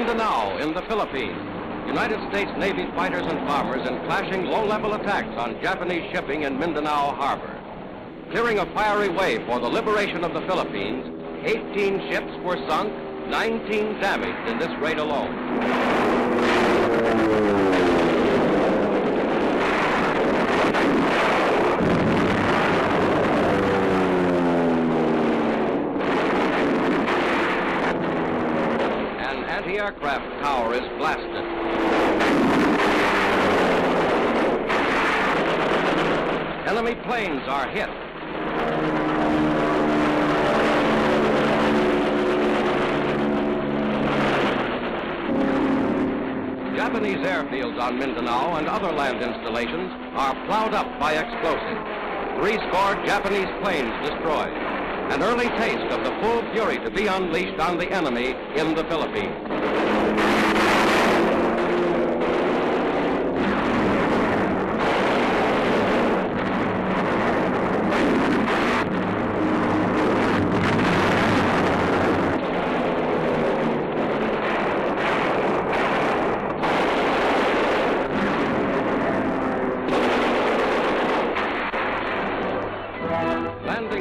Mindanao in the Philippines. United States Navy fighters and bombers in clashing low-level attacks on Japanese shipping in Mindanao Harbor. Clearing a fiery way for the liberation of the Philippines, 18 ships were sunk, 19 damaged in this raid alone. An anti-aircraft tower is blasted. Enemy planes are hit. Japanese airfields on Mindanao and other land installations are plowed up by explosives. 70 Japanese planes destroyed. An early taste of the full fury to be unleashed on the enemy in the Philippines.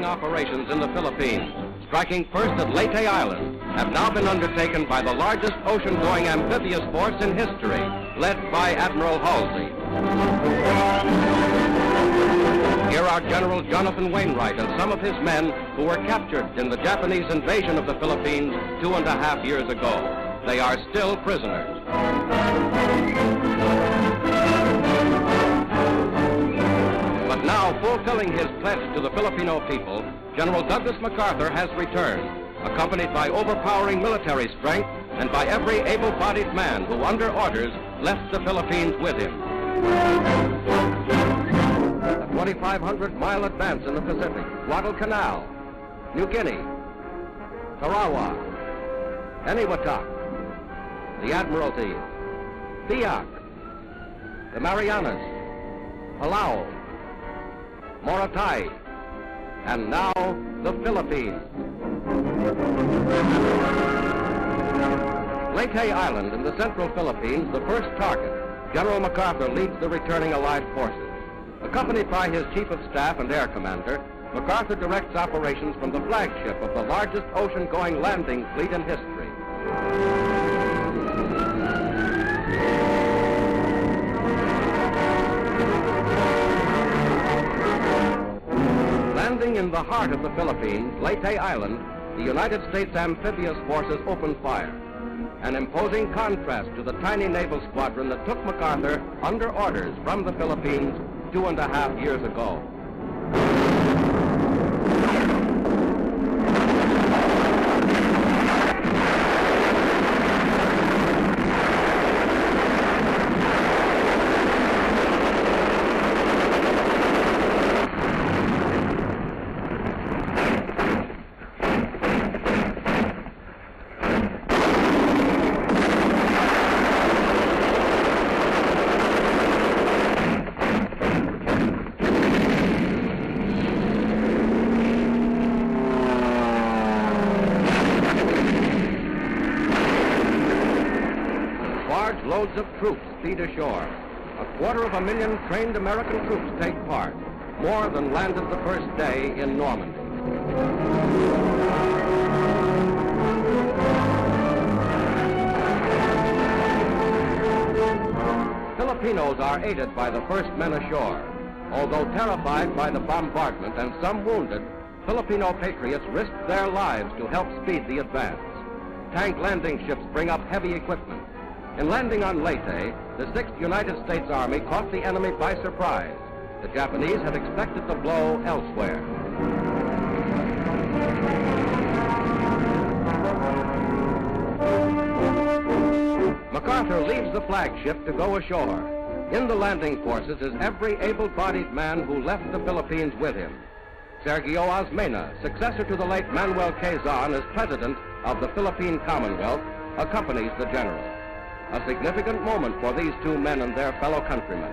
Operations in the Philippines, striking first at Leyte Island, have now been undertaken by the largest ocean-going amphibious force in history, led by Admiral Halsey. Here are General Jonathan Wainwright and some of his men who were captured in the Japanese invasion of the Philippines 2.5 years ago. They are still prisoners. But now, fulfilling his pledge to the Filipino people, General Douglas MacArthur has returned, accompanied by overpowering military strength and by every able-bodied man who, under orders, left the Philippines with him. A 2,500-mile advance in the Pacific, Guadalcanal, New Guinea, Tarawa, Eniwetok, the Admiralty, Biak, the Marianas, Palau, Morotai, and now the Philippines. Leyte Island in the central Philippines, the first target. General MacArthur leads the returning Allied forces. Accompanied by his Chief of Staff and Air Commander, MacArthur directs operations from the flagship of the largest ocean-going landing fleet in history. Landing in the heart of the Philippines, Leyte Island, the United States amphibious forces opened fire. An imposing contrast to the tiny naval squadron that took MacArthur under orders from the Philippines 2.5 years ago. Loads of troops speed ashore. 250,000 trained American troops take part, more than landed the first day in Normandy. Filipinos are aided by the first men ashore. Although terrified by the bombardment and some wounded, Filipino patriots risked their lives to help speed the advance. Tank landing ships bring up heavy equipment. In landing on Leyte, the 6th United States Army caught the enemy by surprise. The Japanese had expected the blow elsewhere. MacArthur leaves the flagship to go ashore. In the landing forces is every able-bodied man who left the Philippines with him. Sergio Osmeña, successor to the late Manuel Quezon as president of the Philippine Commonwealth, accompanies the general. A significant moment for these two men and their fellow countrymen.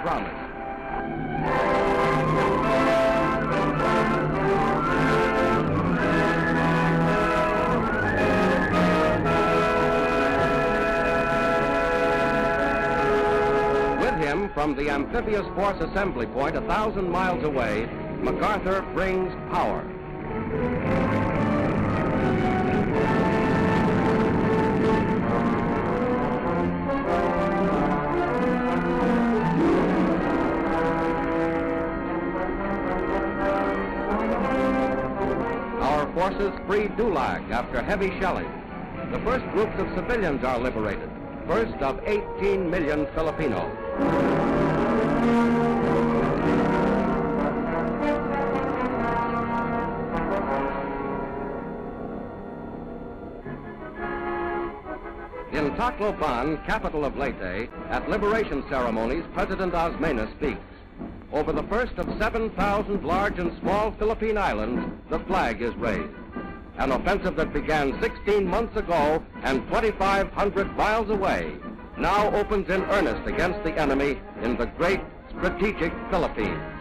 promised. From the amphibious force assembly point 1,000 miles away, MacArthur brings power. Our forces free Dulag after heavy shelling. The first groups of civilians are liberated, first of 18 million Filipinos. In Tacloban, capital of Leyte, at liberation ceremonies, President Osmeña speaks. Over the first of 7,000 large and small Philippine islands, the flag is raised. An offensive that began 16 months ago and 2,500 miles away now opens in earnest against the enemy in the great strategic Philippines.